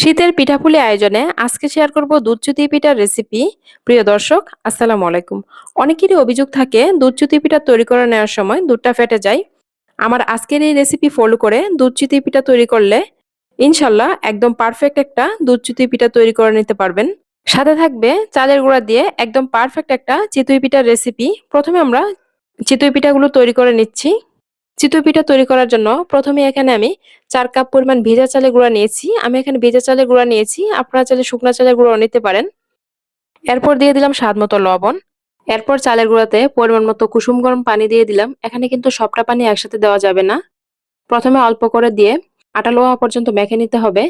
শীতের পিঠাপুলি আয়োজনে আজকে শেয়ার করব দুধচুতি পিঠার রেসিপি। প্রিয় দর্শক, আসসালামু আলাইকুম। অনেকেরই অভিযোগ থাকে দুধচুতি পিঠা তৈরি করে নেওয়ার সময় দুধটা ফেটে যায়। আমার আজকের এই রেসিপি ফলো করে দুধচুতি পিঠা তৈরি করলে ইনশাল্লাহ একদম পারফেক্ট একটা দুধচুতি পিঠা তৈরি করে নিতে পারবেন। সাথে থাকবে চালের গুঁড়া দিয়ে একদম পারফেক্ট একটা চিতই পিঠার রেসিপি। প্রথমে আমরা চিতই পিঠাগুলো তৈরি করে নিচ্ছি। চিতই পিঠা তৈরি করার জন্য প্রথমে এখানে আমি ৪ কাপ পরিমাণ ভেজা চালের গুঁড়া নিয়েছি। আমি এখানে ভেজা চালের গুঁড়া নিয়েছি। আপনারা চাইলে শুকনা চালের গুঁড়াও নিতে পারেন। এরপর দিয়ে দিলাম স্বাদমতো লবণ। এরপর চালের গুঁড়াতে পরিমাণ মতো কুসুম গরম পানি দিয়ে দিলাম। এখানে কিন্তু সবটা পানি একসাথে দেওয়া যাবে না। প্রথমে অল্প করে দিয়ে আটালো হওয়া পর্যন্ত মেখে নিতে হবে।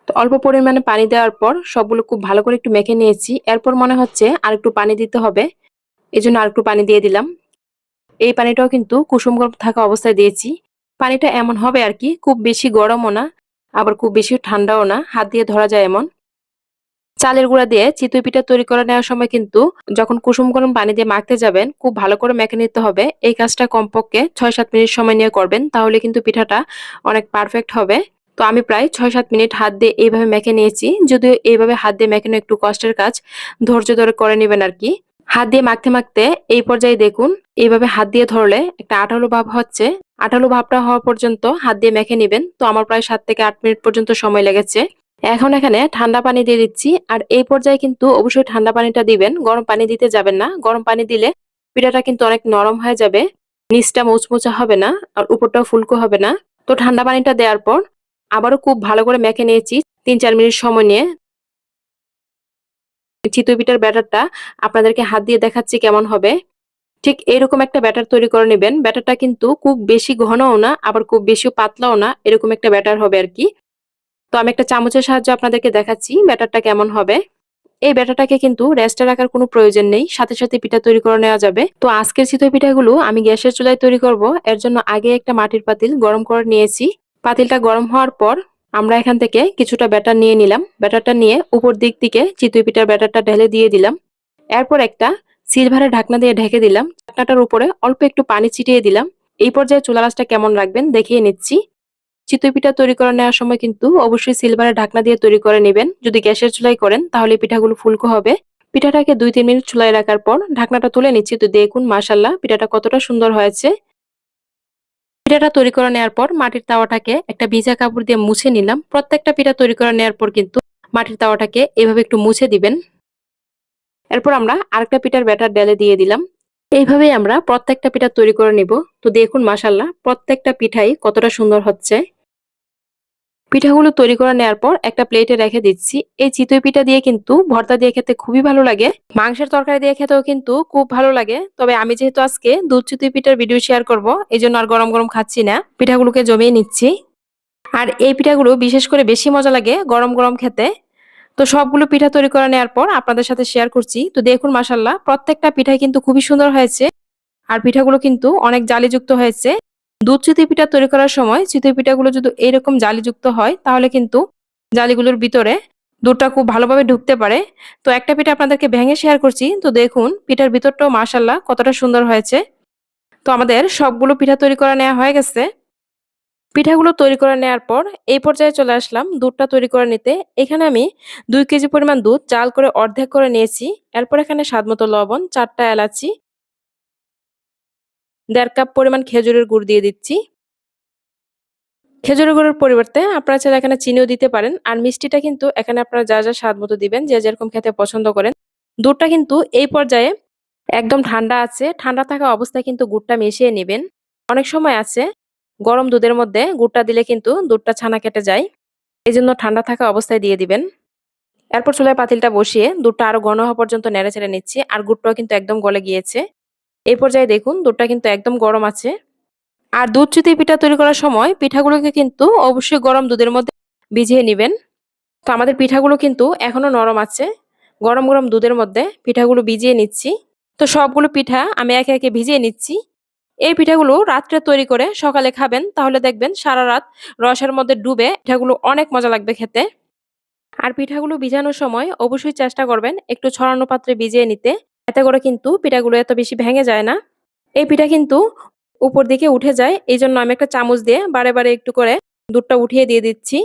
তো অল্প পরিমাণে পানি দেওয়ার পর সবগুলো খুব ভালো করে একটু মেখে নিয়েছি। এরপর মনে হচ্ছে আরেকটু পানি দিতে হবে। এজন্য আরেকটু পানি দিয়ে দিলাম। এই পানিটাও কিন্তু কুসুম গরম থাকা অবস্থায় দিয়েছি। পানিটা এমন হবে আর কি, খুব বেশি গরমও না, আবার খুব বেশি ঠান্ডাও না, হাত দিয়ে ধরা যায় এমন। চালের গুঁড়া দিয়ে চিতই পিঠা তৈরি করে নেওয়ার সময় কিন্তু যখন কুসুম গরম পানি দিয়ে মাখতে যাবেন খুব ভালো করে মেখে নিতে হবে। এই কাজটা কমপক্ষে ৬-৭ মিনিট সময় নিয়ে করবেন, তাহলে কিন্তু পিঠাটা অনেক পারফেক্ট হবে। তো আমি প্রায় ৬-৭ মিনিট হাত দিয়ে এইভাবে মেখে নিয়েছি। যদিও এইভাবে হাত দিয়ে মেখানো একটু কষ্টের কাজ, ধৈর্য ধরে করে নেবেন আর কি। হাত দিয়ে মাখতে মাখতে এই পর্যায়ে দেখুন, এইভাবে হাত দিয়ে ধরলে একটা আঠালো ভাব হচ্ছে। আঠালো ভাবটা হওয়া পর্যন্ত হাত দিয়ে মেখে নিবেন। তো আমার প্রায় ৭ থেকে ৮ মিনিট পর্যন্ত সময় লেগেছে। এখন এখানে ঠান্ডা পানি দিয়ে দিচ্ছি। আর এই পর্যায়ে কিন্তু অবশ্যই ঠান্ডা পানিটা দিবেন, গরম পানি দিতে যাবেন না। গরম পানি দিলে পিঠাটা কিন্তু অনেক নরম হয়ে যাবে, নিচটা মুচমুচে হবে না, আর উপরটাও ফুলকো হবে না। তো ঠান্ডা পানিটা দেওয়ার পর আবারও খুব ভালো করে মেখে নিয়েছি ৩-৪ মিনিট সময় নিয়ে। চিতই পিঠার ব্যাটারটা আপনাদেরকে হাত দিয়ে দেখাচ্ছি কেমন হবে। ঠিক এরকম একটা ব্যাটার তৈরি করে নেবেন। ব্যাটারটা কিন্তু খুব বেশি ঘনও না, আবার খুব বেশি পাতলাও না, এরকম একটা ব্যাটার হবে আর কি। তো আমি একটা চামচের সাহায্যে আপনাদেরকে দেখাচ্ছি ব্যাটারটা কেমন হবে। এই ব্যাটারটাকে কিন্তু রেস্টে রাখার কোনো প্রয়োজন নেই, সাথে সাথে পিঠা তৈরি করে নেওয়া যাবে। তো আজকের চিতই পিঠাগুলো আমি গ্যাসের চুলায় তৈরি করব। এর জন্য আগে একটা মাটির পাতিল গরম করে নিয়েছি। পাতিলটা গরম হওয়ার পর আমরা এখান থেকে কিছুটা ব্যাটার নিয়ে নিলাম। ব্যাটারটা নিয়ে উপর দিক থেকে চিতই পিঠার ব্যাটারটা ঢেলে দিয়ে দিলাম। এরপর একটা সিলভারের ঢাকনা দিয়ে ঢেকে দিলাম। ঢাকনাটার উপরে অল্প একটু পানি ছিটিয়ে দিলাম। এই পর্যায়ে চুলা আঁচটা কেমন রাখবেন দেখিয়ে নিচ্ছি। চিতই পিঠা তৈরি করে নেওয়ার সময় কিন্তু অবশ্যই সিলভারের ঢাকনা দিয়ে তৈরি করে নেবেন। যদি গ্যাসের চুলায় করেন তাহলে পিঠাগুলো ফুলকো হবে। পিঠাটাকে ২-৩ মিনিট চুলায় রাখার পর ঢাকনাটা তুলে নিচ্ছি। তো দেখুন মাশাআল্লাহ পিঠাটা কতটা সুন্দর হয়েছে। পিঠাটা তৈরি করে নেওয়ার পর মাটির তাওয়াটাকে একটা ভিজা কাপড় দিয়ে মুছে নিলাম। প্রত্যেকটা পিঠা তৈরি করে নেওয়ার পর কিন্তু মাটির তাওয়াটাকে এভাবে একটু মুছে দিবেন। এরপর আমরা আরেকটা পিঠার ব্যাটার ডেলে দিয়ে দিলাম। এইভাবেই আমরা প্রত্যেকটা পিঠা তৈরি করে নিব। তো দেখুন মাশাআল্লাহ প্রত্যেকটা পিঠাই কতটা সুন্দর হচ্ছে। পিঠাগুলো তৈরি করে নেওয়ার পর একটা প্লেটে রেখে দিচ্ছি। এই চিতই পিঠা দিয়ে কিন্তু ভর্তা দিয়ে খেতে খুবই ভালো লাগে। মাংসের তরকারি দিয়ে খেতেও কিন্তু খুব ভালো লাগে। তবে আমি যেহেতু আজকে দুধ চিতই পিঠার ভিডিও শেয়ার করব, এজন্য আর গরম গরম খাচ্ছি না, পিঠাগুলোকে জমিয়ে নিচ্ছি। আর এই পিঠাগুলো বিশেষ করে বেশি মজা লাগে গরম গরম খেতে। তো সবগুলো পিঠা তৈরি করে নেওয়ার পর আপনাদের সাথে শেয়ার করছি। তো দেখুন মাশাআল্লাহ প্রত্যেকটা পিঠাই কিন্তু খুবই সুন্দর হয়েছে। আর পিঠাগুলো কিন্তু অনেক জালিযুক্ত হয়েছে। দুধ চিতই পিঠা তৈরি করার সময় চিতই পিঠাগুলো যদি এরকম জালিযুক্ত হয় তাহলে কিন্তু জালিগুলোর ভিতরে দুধটা খুব ভালোভাবে ঢুকতে পারে। তো একটা পিঠা আপনাদেরকে ভেঙে শেয়ার করছি। তো দেখুন পিঠার ভিতরটাও মাশাআল্লাহ কতটা সুন্দর হয়েছে। তো আমাদের সবগুলো পিঠা তৈরি করে নেওয়া হয়ে গেছে। পিঠাগুলো তৈরি করে নেওয়ার পর এই পর্যায়ে চলে আসলাম দুধটা তৈরি করে নিতে। এখানে আমি ২ কেজি পরিমাণ দুধ জাল করে অর্ধেক করে নিয়েছি। এরপর এখানে স্বাদমতো লবণ, ৪টা এলাচি, ১.৫ কাপ পরিমাণ খেজুরের গুড় দিয়ে দিচ্ছি। খেজুরের গুড়ের পরিবর্তে আপনারা চাইলে এখানে চিনিও দিতে পারেন। আর মিষ্টিটা কিন্তু এখানে আপনারা যা যা স্বাদ মতো দিবেন, যে যেরকম খেতে পছন্দ করেন। দুধটা কিন্তু এই পর্যায়ে একদম ঠান্ডা আছে। ঠান্ডা থাকা অবস্থায় কিন্তু গুড়টা মিশিয়ে নিবেন। অনেক সময় আছে গরম দুধের মধ্যে গুড়টা দিলে কিন্তু দুধটা ছানা কেটে যায়। এজন্য ঠান্ডা থাকা অবস্থায় দিয়ে দিবেন। এরপর চুলায় পাতিলটা বসিয়ে দুধটা আরো ঘন হওয়া পর্যন্ত নেড়েচেড়ে নিচ্ছি। আর গুড়টাও কিন্তু একদম গলে গিয়েছে। এই পর্যায়ে দেখুন দুধটা কিন্তু একদম গরম আছে। আর দুধ চিতই পিঠা তৈরি করার সময় পিঠাগুলোকে কিন্তু অবশ্যই গরম দুধের মধ্যে ভিজিয়ে নিবেন। তো আমাদের পিঠাগুলো কিন্তু এখনো নরম আছে। গরম গরম দুধের মধ্যে পিঠাগুলো ভিজিয়ে নিচ্ছি। তো সবগুলো পিঠা আমি একে একে ভিজিয়ে নিচ্ছি। এই পিঠাগুলো রাত্রে তৈরি করে সকালে খাবেন, তাহলে দেখবেন সারা রাত রসের মধ্যে ডুবে পিঠাগুলো অনেক মজা লাগবে খেতে। আর পিঠাগুলো ভিজানোর সময় অবশ্যই চেষ্টা করবেন একটু ছড়ানো পাত্রে ভিজিয়ে নিতে। এতে করে কিন্তু পিঠাগুলো এত বেশি ভেঙে যায় না। এই পিঠা কিন্তু উপর দিকে উঠে যায়। এইজন্য আমি একটা চামচ দিয়ে বারে বারে একটু করে দুধটা উঠিয়ে দিয়ে দিচ্ছি।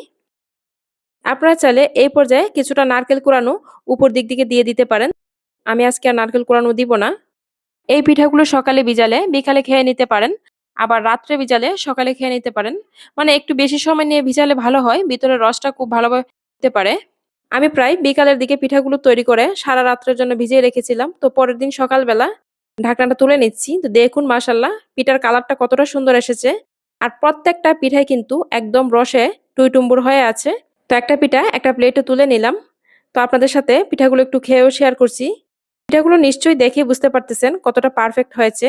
আপনারা চাইলে এই পর্যায়ে কিছুটা নারকেল কোরানো উপর দিক থেকে দিয়ে দিতে পারেন। আমি আজকে আর নারকেল কোরানো দিব না। এই পিঠাগুলো সকালে ভিজালে বিকালে খেয়ে নিতে পারেন। আবার রাত্রে ভিজালে সকালে খেয়ে নিতে পারেন। মানে একটু বেশি সময় নিয়ে ভিজালে ভালো হয়। ভিতরের রসটা খুব ভালোভাবে হতে পারে। আমি প্রায় বিকালের দিকে পিঠাগুলো তৈরি করে সারা রাত্রের জন্য ভিজিয়ে রেখেছিলাম। তো পরের দিন সকালবেলা ঢাকনাটা তুলে নিচ্ছি। তো দেখুন মাশাআল্লাহ পিঠার কালারটা কতটা সুন্দর এসেছে। আর প্রত্যেকটা পিঠাই কিন্তু একদম রসে টইটুম্বুর হয়ে আছে। তো একটা পিঠা একটা প্লেটে তুলে নিলাম। তো আপনাদের সাথে পিঠাগুলো একটু খেয়েও শেয়ার করছি। পিঠাগুলো নিশ্চয়ই দেখে বুঝতে পারতেছেন কতটা পারফেক্ট হয়েছে।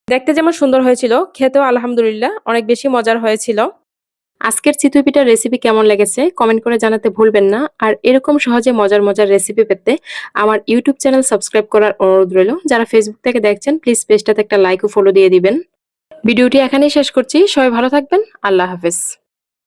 দেখতে যেমন সুন্দর হয়েছিল, খেতেও আলহামদুলিল্লাহ অনেক বেশি মজার হয়েছিল। আজকের চিতই পিঠার রেসিপি কেমন লেগেছে কমেন্ট করে জানাতে ভুলবেন না। আর এরকম সহজে মজার মজার রেসিপি পেতে আমার ইউটিউব চ্যানেল সাবস্ক্রাইব করার অনুরোধ রইল। যারা ফেসবুক থেকে দেখছেন প্লিজ পেজটাতে একটা লাইক ও ফলো দিয়ে দিবেন। ভিডিওটি এখানেই শেষ করছি। সবাই ভালো থাকবেন। আল্লাহ হাফেজ।